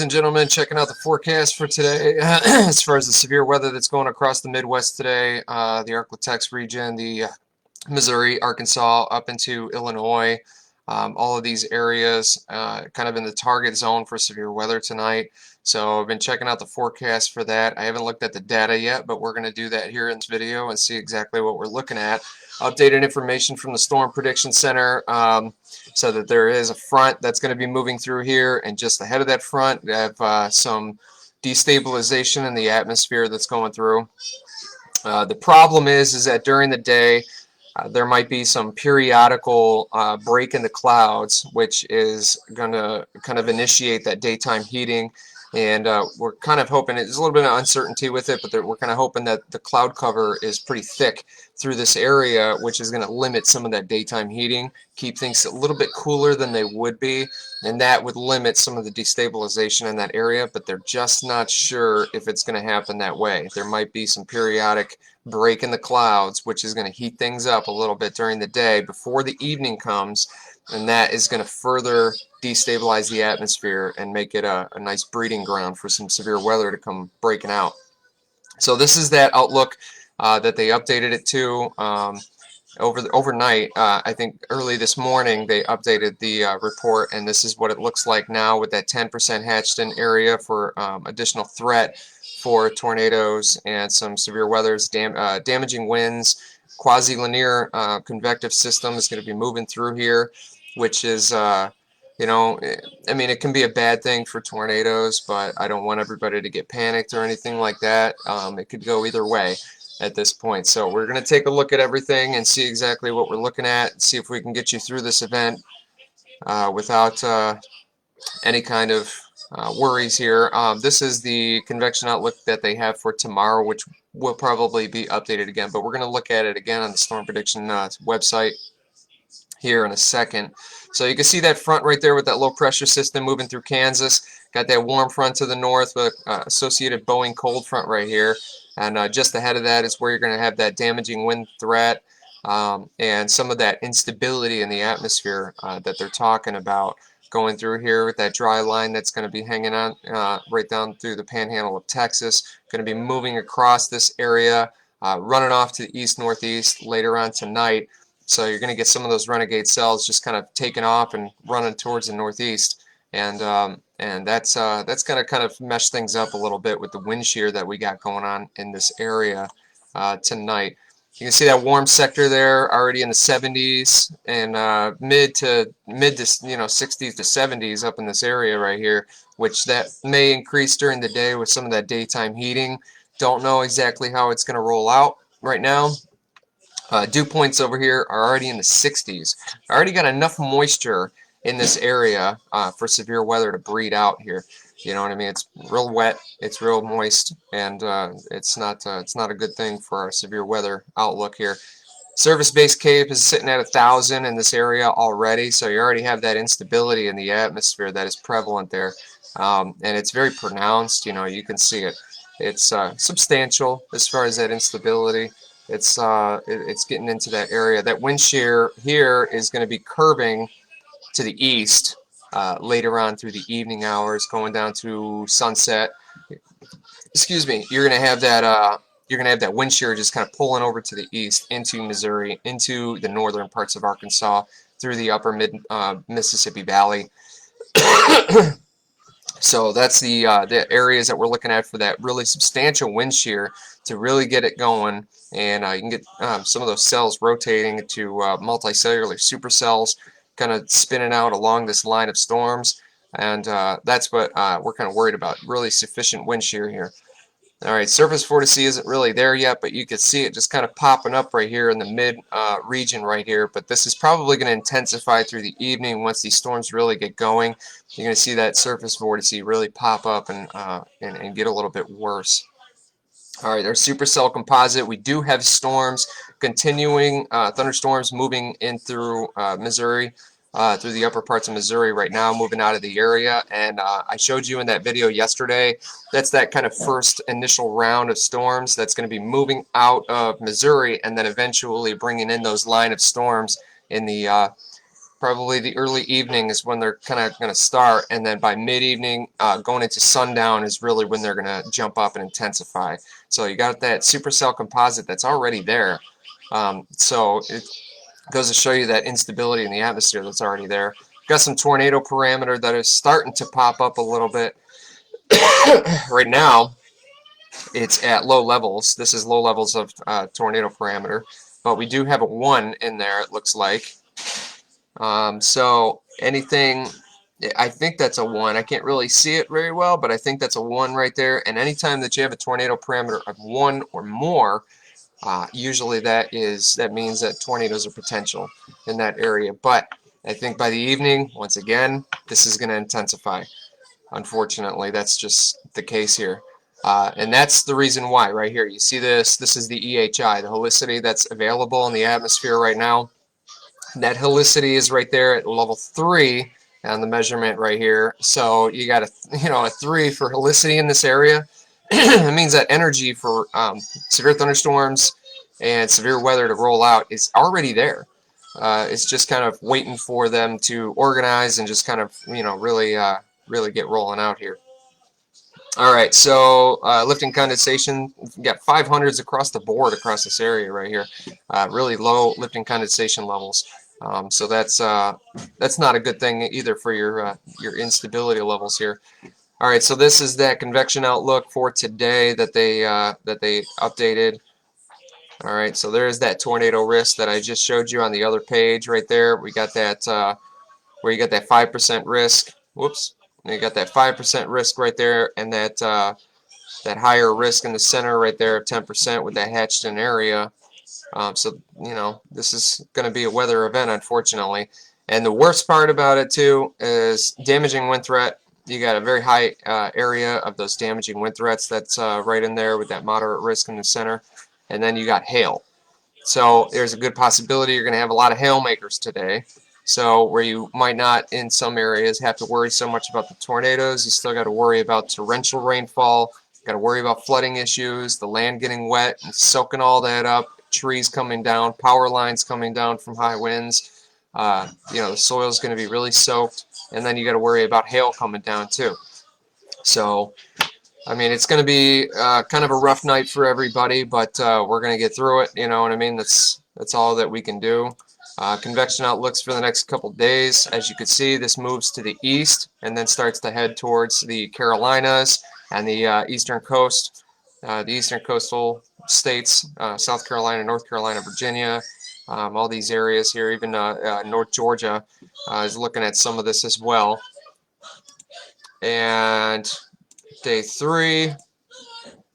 and gentlemen, checking out the forecast for today as far as the severe weather that's going across the Midwest today, the Arklatex region, the Missouri, Arkansas, up into Illinois, all of these areas kind of in the target zone for severe weather tonight. So I've been checking out the forecast for that. I haven't looked at the data yet, but we're going to do that here in this video and see exactly what we're looking at. Updated information from the Storm Prediction Center so that there is a front that's going to be moving through here, and just ahead of that front we have some destabilization in the atmosphere that's going through. The problem is that during the day there might be some periodical break in the clouds, which is going to kind of initiate that daytime heating. And we're kind of hoping, there's a little bit of uncertainty with it, but we're kind of hoping that the cloud cover is pretty thick through this area, which is going to limit some of that daytime heating, keep things a little bit cooler than they would be, and that would limit some of the destabilization in that area, but they're just not sure if it's going to happen that way. There might be some periodic break in the clouds, which is going to heat things up a little bit during the day before the evening comes, and that is going to further destabilize the atmosphere and make it a nice breeding ground for some severe weather to come breaking out. So this is that outlook that they updated it to overnight. I think early this morning they updated the report, and this is what it looks like now with that 10% hatched in area for additional threat for tornadoes and some severe weathers, damaging winds. Quasi-linear convective system is going to be moving through here, which is, you know, I mean, it can be a bad thing for tornadoes, but I don't want everybody to get panicked or anything like that. It could go either way at this point. So we're going to take a look at everything and see exactly what we're looking at, see if we can get you through this event without any kind of worries here. This is the convection outlook that they have for tomorrow, which will probably be updated again, but we're going to look at it again on the Storm Prediction website here in a second. So you can see that front right there with that low pressure system moving through Kansas. Got that warm front to the north with associated Boeing cold front right here, and just ahead of that is where you're going to have that damaging wind threat and some of that instability in the atmosphere that they're talking about going through here with that dry line that's going to be hanging on right down through the panhandle of Texas. Going to be moving across this area, running off to the east-northeast later on tonight. So you're going to get some of those renegade cells just kind of taking off and running towards the northeast, and that's going to kind of mesh things up a little bit with the wind shear that we got going on in this area tonight. You can see that warm sector there already in the 70s and mid to 60s to 70s up in this area right here, which that may increase during the day with some of that daytime heating. Don't know exactly how it's going to roll out right now. Dew points over here are already in the 60s. I already got enough moisture in this area for severe weather to breed out here. You know what I mean? It's real wet, it's real moist, and it's not a good thing for our severe weather outlook here. Surface-based CAPE is sitting at 1,000 in this area already, so you already have that instability in the atmosphere that is prevalent there, and it's very pronounced. You know, you can see it. It's substantial as far as that instability. It's getting into that area. That wind shear here is going to be curving to the east later on through the evening hours, going down to sunset. Excuse me. You're going to have that wind shear just kind of pulling over to the east into Missouri, into the northern parts of Arkansas, through the upper Mississippi Valley. So that's the areas that we're looking at for that really substantial wind shear to really get it going, and you can get some of those cells rotating to multicellular supercells, kind of spinning out along this line of storms, and that's what we're kind of worried about, really sufficient wind shear here. Alright, surface vortice isn't really there yet, but you can see it just kind of popping up right here in the mid region right here, but this is probably going to intensify through the evening once these storms really get going. You're going to see that surface vortice really pop up and get a little bit worse. Alright, our supercell composite, we do have storms continuing, thunderstorms moving in through Missouri, through the upper parts of Missouri right now, moving out of the area, and I showed you in that video yesterday, that's that kind of first initial round of storms that's going to be moving out of Missouri and then eventually bringing in those line of storms in the Probably the early evening is when they're kind of going to start, and then by mid-evening, going into sundown is really when they're going to jump up and intensify. So you got that supercell composite that's already there. So it goes to show you that instability in the atmosphere that's already there. Got some tornado parameter that is starting to pop up a little bit. Right now, it's at low levels. This is low levels of tornado parameter, but we do have a 1 in there, it looks like. So anything, I think that's a 1. I can't really see it very well, but I think that's a 1 right there. And anytime that you have a tornado parameter of 1 or more, usually that means that tornadoes are potential in that area. But I think by the evening, once again, this is going to intensify. Unfortunately, that's just the case here. And that's the reason why right here. You see this? This is the EHI, the helicity that's available in the atmosphere right now. That helicity is right there at level 3 on the measurement right here. So you got a 3 for helicity in this area. It means that energy for severe thunderstorms and severe weather to roll out is already there. It's just kind of waiting for them to organize and just kind of really get rolling out here. All right, so lifting condensation, we've got 500s across the board across this area right here. Really low lifting condensation levels. So that's not a good thing either for your instability levels here. All right, so this is that convection outlook for today that they updated. All right, so there's that tornado risk that I just showed you on the other page right there. We got that where you got that 5% risk. Whoops. You got that 5% risk right there, and that higher risk in the center right there of 10% with that hatched in area. So this is going to be a weather event, unfortunately. And the worst part about it too is damaging wind threat. You got a very high area of those damaging wind threats that's right in there with that moderate risk in the center. And then you got hail. So there's a good possibility you're going to have a lot of hail makers today. So where you might not in some areas have to worry so much about the tornadoes, you still got to worry about torrential rainfall, got to worry about flooding issues, the land getting wet and soaking all that up, trees coming down, power lines coming down from high winds. The soil is going to be really soaked, and then you got to worry about hail coming down too. So I mean, it's going to be kind of a rough night for everybody, but we're going to get through it. You know what I mean? That's all that we can do. Convection outlooks for the next couple days. As you can see, this moves to the east and then starts to head towards the Carolinas and the eastern coast, the eastern coastal states, South Carolina, North Carolina, Virginia, all these areas here. Even North Georgia is looking at some of this as well. And day 3,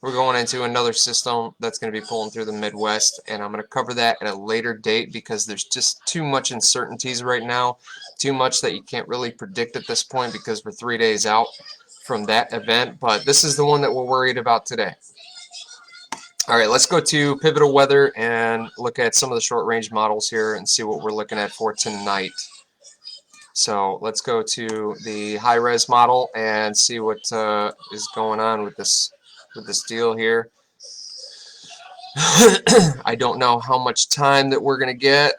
we're going into another system that's going to be pulling through the Midwest, and I'm going to cover that at a later date because there's just too much uncertainties right now, too much that you can't really predict at this point because we're 3 days out from that event. But this is the one that we're worried about today. All right, let's go to Pivotal Weather and look at some of the short-range models here and see what we're looking at for tonight. So let's go to the high-res model and see what is going on with this deal here. I don't know how much time that we're going to get.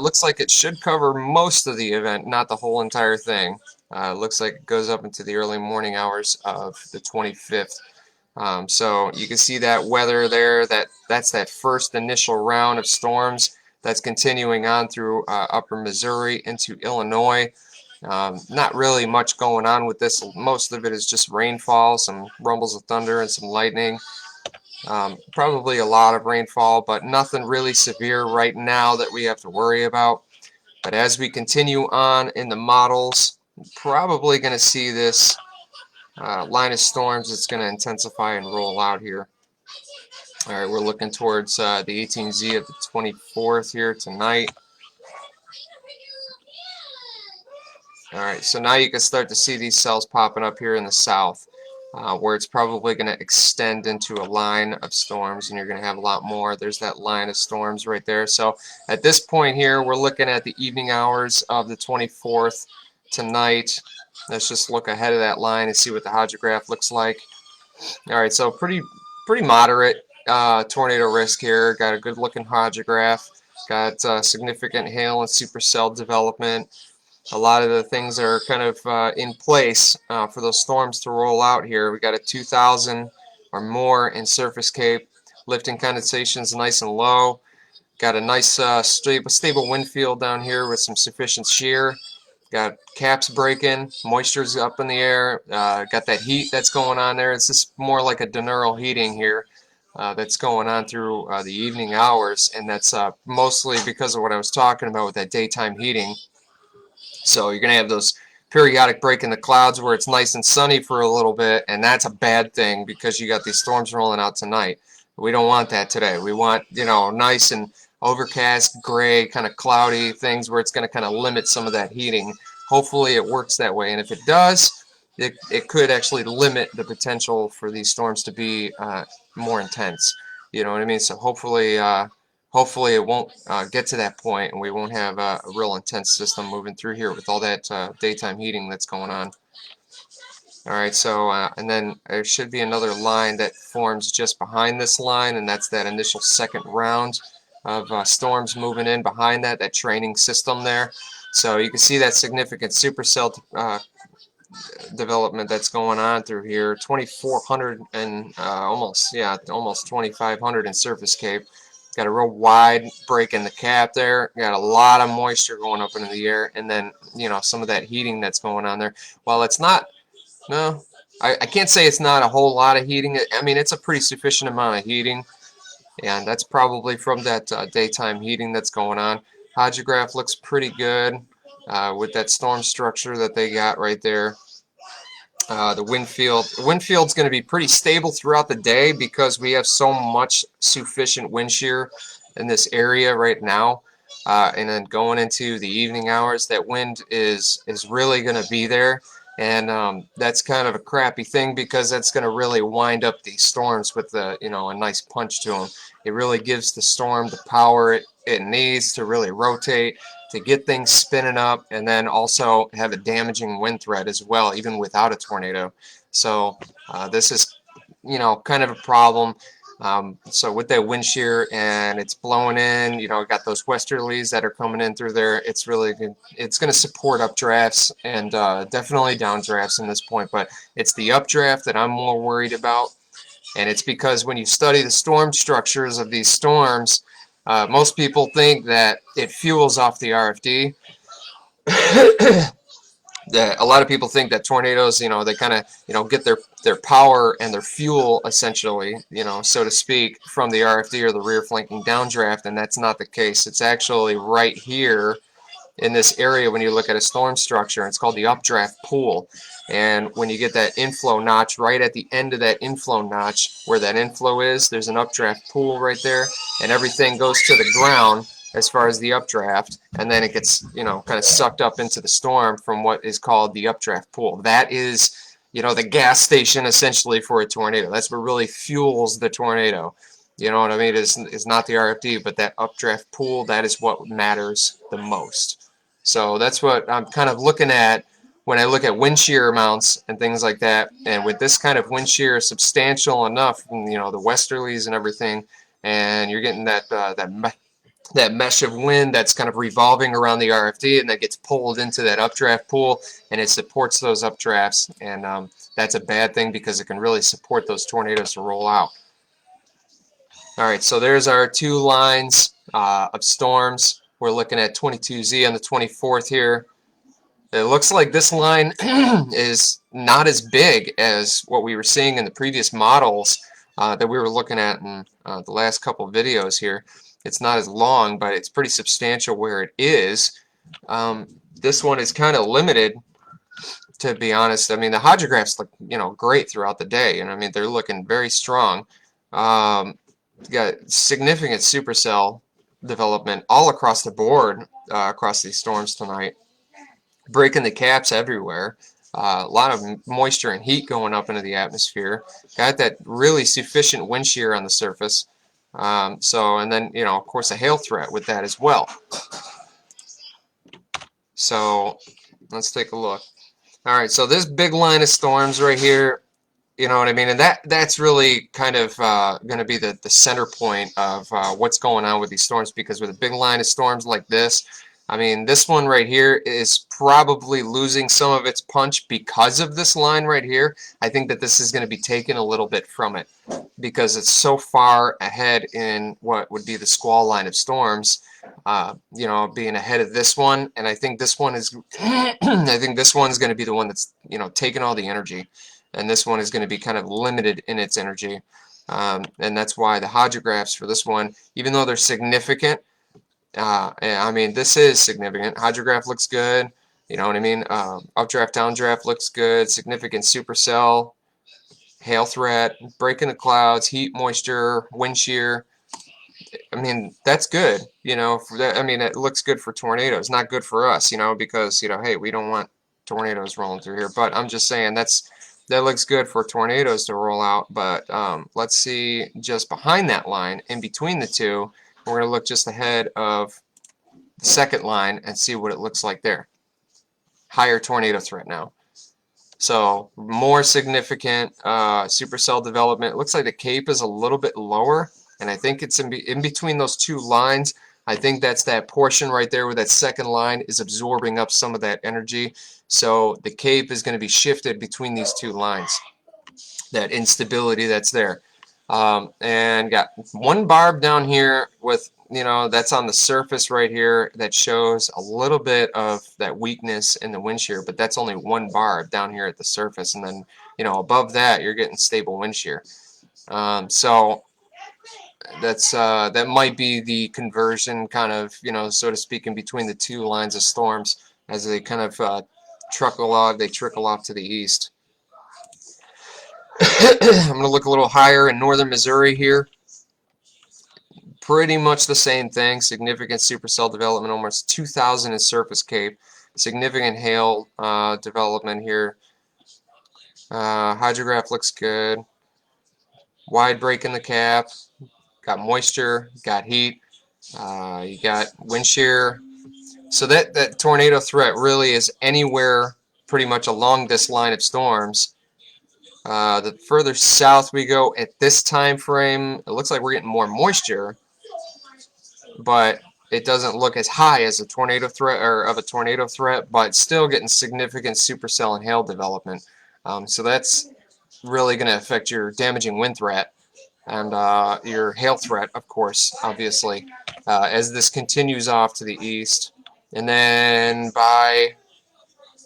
Looks like it should cover most of the event, not the whole entire thing. Looks like it goes up into the early morning hours of the 25th. So you can see that weather there. That's that first initial round of storms that's continuing on through upper Missouri into Illinois. Not really much going on with this. Most of it is just rainfall, some rumbles of thunder, and some lightning. Probably a lot of rainfall, but nothing really severe right now that we have to worry about. But as we continue on in the models, probably going to see this line of storms that's going to intensify and roll out here. All right, we're looking towards the 18Z of the 24th here tonight. All right, so now you can start to see these cells popping up here in the south, where it's probably going to extend into a line of storms, and you're going to have a lot more. There's that line of storms right there. So at this point here, we're looking at the evening hours of the 24th tonight. Let's just look ahead of that line and see what the hydrograph looks like. All right, so pretty moderate tornado risk here. Got a good looking hydrograph. Got significant hail and supercell development. A lot of the things are kind of in place for those storms to roll out here. We got a 2,000 or more in surface cape. Lifting condensation is nice and low. Got a nice stable wind field down here with some sufficient shear. Got caps breaking, moisture's up in the air. Got that heat that's going on there. It's just more like a diurnal heating here that's going on through the evening hours, and that's mostly because of what I was talking about with that daytime heating. So you're going to have those periodic break in the clouds where it's nice and sunny for a little bit, and that's a bad thing because you got these storms rolling out tonight. We don't want that today. We want, you know, nice and overcast, gray, kind of cloudy things where it's going to kind of limit some of that heating. Hopefully it works that way, and if it does, it could actually limit the potential for these storms to be more intense. You know what I mean? So hopefully it won't get to that point, and we won't have a real intense system moving through here with all that daytime heating that's going on. Alright, so and then there should be another line that forms just behind this line, and that's that initial second round of storms moving in behind that training system there. So you can see that significant supercell development that's going on through here. 2,400 and almost 2,500 in surface cape. Got a real wide break in the cap there. Got a lot of moisture going up into the air, and then, you know, some of that heating that's going on there. While it's not, no, I can't say it's not a whole lot of heating. I mean, it's a pretty sufficient amount of heating, and that's probably from that daytime heating that's going on. Hydrograph looks pretty good with that storm structure that they got right there. The wind field's going to be pretty stable throughout the day because we have so much sufficient wind shear in this area right now. And then going into the evening hours, that wind is really going to be there. And that's kind of a crappy thing because that's going to really wind up these storms with a nice punch to them. It really gives the storm the power it needs to really rotate, to get things spinning up, and then also have a damaging wind threat as well, even without a tornado. So this is, kind of a problem. So with that wind shear and it's blowing in, got those westerlies that are coming in through there. It's really good. It's going to support updrafts and definitely downdrafts in this point, but it's the updraft that I'm more worried about. And it's because when you study the storm structures of these storms, most people think that it fuels off the RFD. That a lot of people think that tornadoes, they kind of, get their power and their fuel essentially, so to speak, from the RFD or the rear flanking downdraft, and that's not the case. It's actually right here in this area when you look at a storm structure. It's called the updraft pool. And when you get that inflow notch, right at the end of that inflow notch, where that inflow is, there's an updraft pool right there, and everything goes to the ground as far as the updraft, and then it gets, kind of sucked up into the storm from what is called the updraft pool. That is, the gas station essentially for a tornado. That's what really fuels the tornado. You know what I mean? It's not the RFD, but that updraft pool, that is what matters the most. So that's what I'm kind of looking at when I look at wind shear amounts and things like that. And with this kind of wind shear substantial enough, the westerlies and everything, and you're getting that mesh of wind that's kind of revolving around the RFD, and that gets pulled into that updraft pool, and it supports those updrafts, and that's a bad thing because it can really support those tornadoes to roll out. Alright, so there's our two lines of storms. We're looking at 22Z on the 24th here. It looks like this line is not as big as what we were seeing in the previous models that we were looking at in the last couple of videos here. It's not as long, but it's pretty substantial where it is. This one is kind of limited, to be honest. I mean, the hydrographs look, great throughout the day, and I mean, they're looking very strong. Got significant supercell development all across the board across these storms tonight. Breaking the caps everywhere. A lot of moisture and heat going up into the atmosphere. Got that really sufficient wind shear on the surface. And then, of course, a hail threat with that as well. So let's take a look. All right, so this big line of storms right here You know what I mean? And that's really kind of going to be the center point of what's going on with these storms, because with a big line of storms like this, I mean, this one right here is probably losing some of its punch because of this line right here. I think that this is going to be taken a little bit from it because it's so far ahead in what would be the squall line of storms, you know, being ahead of this one. And I think this one is, I think this one's going to be the one that's, you know, taking all the energy. And this one is going to be kind of limited in its energy. And that's why the hydrographs for this one, even though they're significant, I mean, this is significant. Hydrograph looks good. You know what I mean? Updraft, downdraft looks good. Significant supercell, hail threat, break in the clouds, heat, moisture, wind shear. I mean, that's good. You know, for that, I mean, it looks good for tornadoes. Not good for us, you know, because, you know, hey, we don't want tornadoes rolling through here. But I'm just saying that looks good for tornadoes to roll out. But let's see just behind that line, in between the two, we're going to look just ahead of the second line and see what it looks like there. Higher tornado threat now. So more significant supercell development. It looks like the Cape is a little bit lower, and I think it's in between those two lines. I think that's that portion right there where that second line is absorbing up some of that energy. So the Cape is going to be shifted between these two lines. That instability that's there. And got one barb down here with, you know, that's on the surface right here that shows a little bit of that weakness in the wind shear, but that's only one barb down here at the surface. And then, you know, above that, you're getting stable wind shear. So that's that might be the conversion kind of, you know, so to speak, in between the two lines of storms as they kind of trickle off to the east. I'm going to look a little higher in northern Missouri here. Pretty much the same thing. Significant supercell development, almost 2,000 in surface Cape. Significant hail development here. Hydrograph looks good. Wide break in the cap. Got moisture. Got heat. You got wind shear. So that tornado threat really is anywhere pretty much along this line of storms. The further south we go at this time frame, it looks like we're getting more moisture, but it doesn't look as high as a tornado threat or of a tornado threat, but still getting significant supercell and hail development. So that's really going to affect your damaging wind threat and your hail threat, of course, obviously, as this continues off to the east. And then by,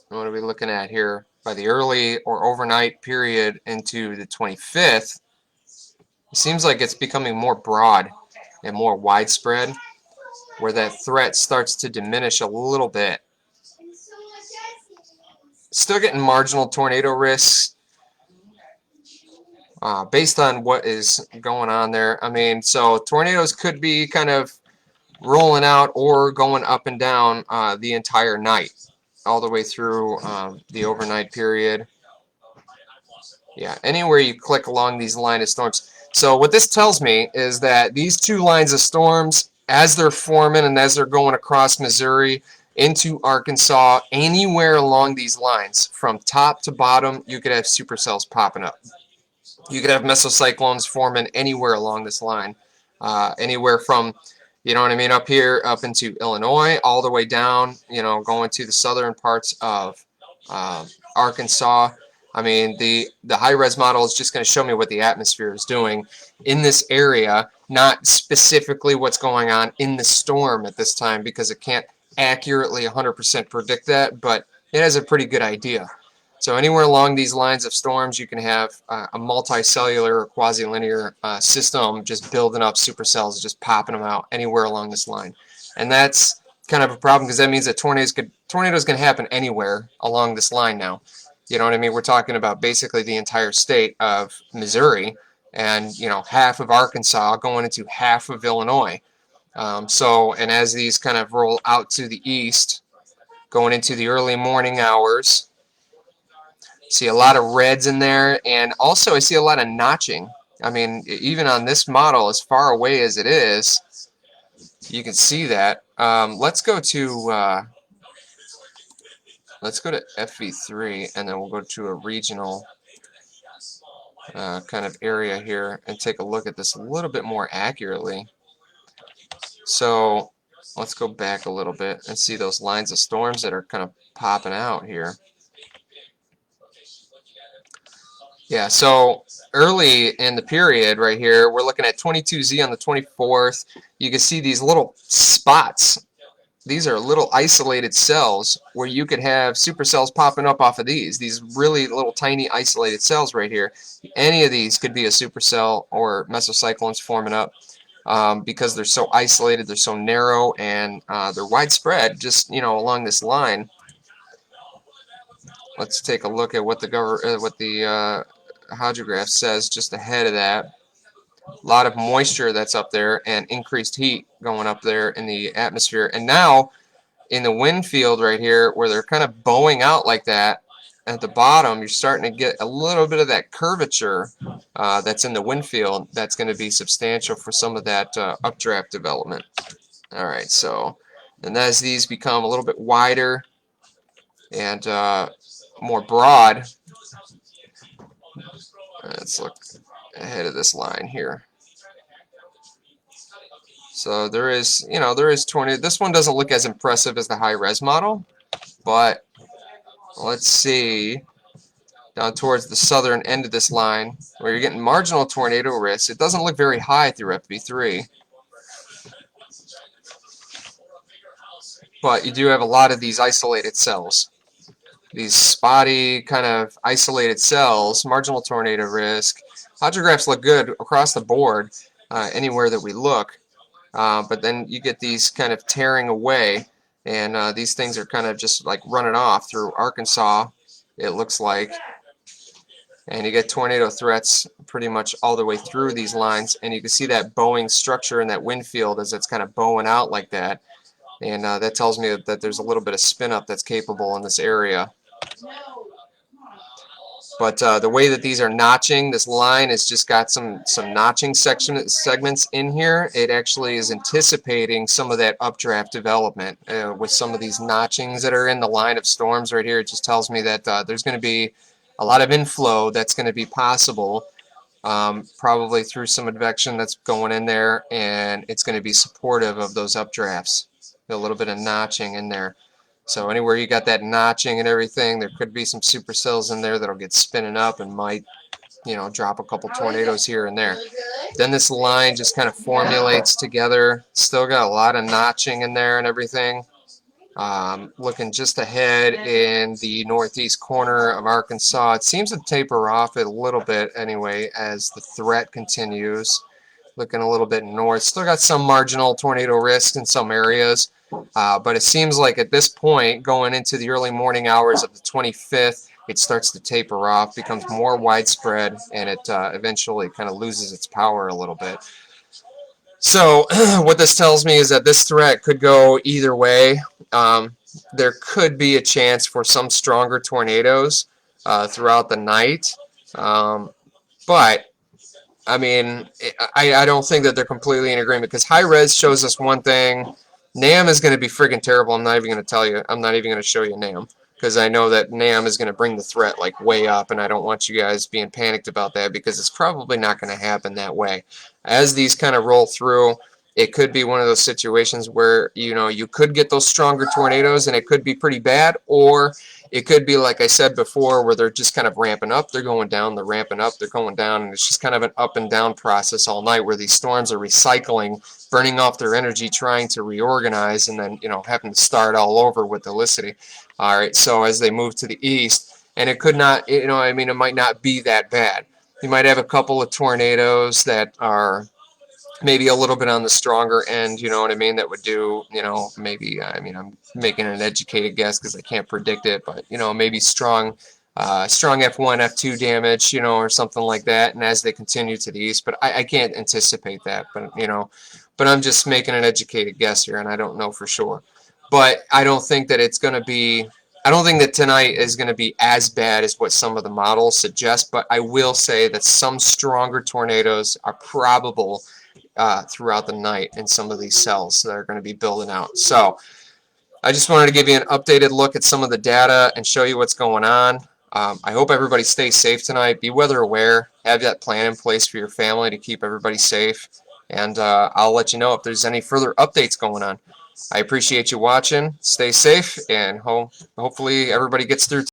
what are we looking at here? By the early or overnight period into the 25th, it seems like it's becoming more broad and more widespread, where that threat starts to diminish a little bit. Still getting marginal tornado risks based on what is going on there. I mean, so tornadoes could be kind of rolling out or going up and down the entire night, all the way through the overnight period. Yeah, anywhere you click along these line of storms. So what this tells me is that these two lines of storms, as they're forming and as they're going across Missouri into Arkansas, anywhere along these lines, from top to bottom, you could have supercells popping up. You could have mesocyclones forming anywhere along this line. Anywhere from, you know what I mean, up here, up into Illinois, all the way down, you know, going to the southern parts of Arkansas. I mean, the high-res model is just going to show me what the atmosphere is doing in this area, not specifically what's going on in the storm at this time, because it can't accurately 100% predict that, but it has a pretty good idea. So anywhere along these lines of storms, you can have a multicellular or quasi-linear system just building up supercells, just popping them out anywhere along this line. And that's kind of a problem, because that means that tornadoes can happen anywhere along this line now. You know what I mean? We're talking about basically the entire state of Missouri and, you know, half of Arkansas going into half of Illinois. And as these kind of roll out to the east, going into the early morning hours, see a lot of reds in there, and also I see a lot of notching. I mean, even on this model, as far away as it is, you can see that. Let's go to FV3, and then we'll go to a regional kind of area here and take a look at this a little bit more accurately. So let's go back a little bit and see those lines of storms that are kind of popping out here. Yeah, so early in the period right here, we're looking at 22Z on the 24th. You can see these little spots. These are little isolated cells where you could have supercells popping up off of these really little tiny isolated cells right here. Any of these could be a supercell or mesocyclones forming up because they're so isolated, they're so narrow, and they're widespread just, you know, along this line. Let's take a look at what the hydrograph says just ahead of that. A lot of moisture that's up there and increased heat going up there in the atmosphere. And now in the wind field right here where they're kind of bowing out like that at the bottom, you're starting to get a little bit of that curvature that's in the wind field. That's going to be substantial for some of that updraft development. All right, so and as these become a little bit wider and more broad, let's look ahead of this line here. So there is, you know, there is 20. This one doesn't look as impressive as the high-res model, but let's see down towards the southern end of this line where you're getting marginal tornado risk. It doesn't look very high through FB3, but you do have a lot of these isolated cells. These spotty kind of isolated cells, marginal tornado risk. Hydrographs look good across the board anywhere that we look. But then you get these kind of tearing away, and these things are kind of just like running off through Arkansas, it looks like. And you get tornado threats pretty much all the way through these lines, and you can see that bowing structure in that wind field as it's kind of bowing out like that. And that tells me that there's a little bit of spin up that's capable in this area. But the way that these are notching, this line has just got some notching segments in here. It actually is anticipating some of that updraft development with some of these notchings that are in the line of storms right here. It just tells me that there's going to be a lot of inflow that's going to be possible, probably through some advection that's going in there, and it's going to be supportive of those updrafts. A little bit of notching in there. So anywhere you got that notching and everything, there could be some supercells in there that'll get spinning up and might, you know, drop a couple tornadoes here and there. Then this line just kind of formulates together. Still got a lot of notching in there and everything. Looking just ahead in the northeast corner of Arkansas, it seems to taper off a little bit anyway as the threat continues. Looking a little bit north. Still got some marginal tornado risk in some areas. But it seems like at this point, going into the early morning hours of the 25th, it starts to taper off, becomes more widespread, and it eventually kind of loses its power a little bit. So what this tells me is that this threat could go either way. There could be a chance for some stronger tornadoes throughout the night. But I mean, I don't think that they're completely in agreement, because high res shows us one thing. NAM is going to be friggin' terrible. I'm not even going to tell you. I'm not even going to show you NAM, because I know that NAM is going to bring the threat like way up, and I don't want you guys being panicked about that, because it's probably not going to happen that way. As these kind of roll through, it could be one of those situations where, you know, you could get those stronger tornadoes and it could be pretty bad, or it could be, like I said before, where they're just kind of ramping up, they're going down, they're ramping up, they're going down, and it's just kind of an up and down process all night where these storms are recycling, burning off their energy, trying to reorganize, and then, you know, having to start all over with Helicity. All right, so as they move to the east, and it could not, you know, I mean, it might not be that bad. You might have a couple of tornadoes that are maybe a little bit on the stronger end, you know what I mean, that would do, you know, maybe, I mean, I'm making an educated guess because I can't predict it, but, you know, maybe strong F1, F2 damage, you know, or something like that, and as they continue to the east, but I can't anticipate that, but, you know, but I'm just making an educated guess here, and I don't know for sure. But I don't think that it's going to be, I don't think that tonight is going to be as bad as what some of the models suggest, but I will say that some stronger tornadoes are probable throughout the night in some of these cells that are going to be building out. So I just wanted to give you an updated look at some of the data and show you what's going on. I hope everybody stays safe tonight. Be weather aware. Have that plan in place for your family to keep everybody safe. And I'll let you know if there's any further updates going on. I appreciate you watching. Stay safe, and hopefully everybody gets through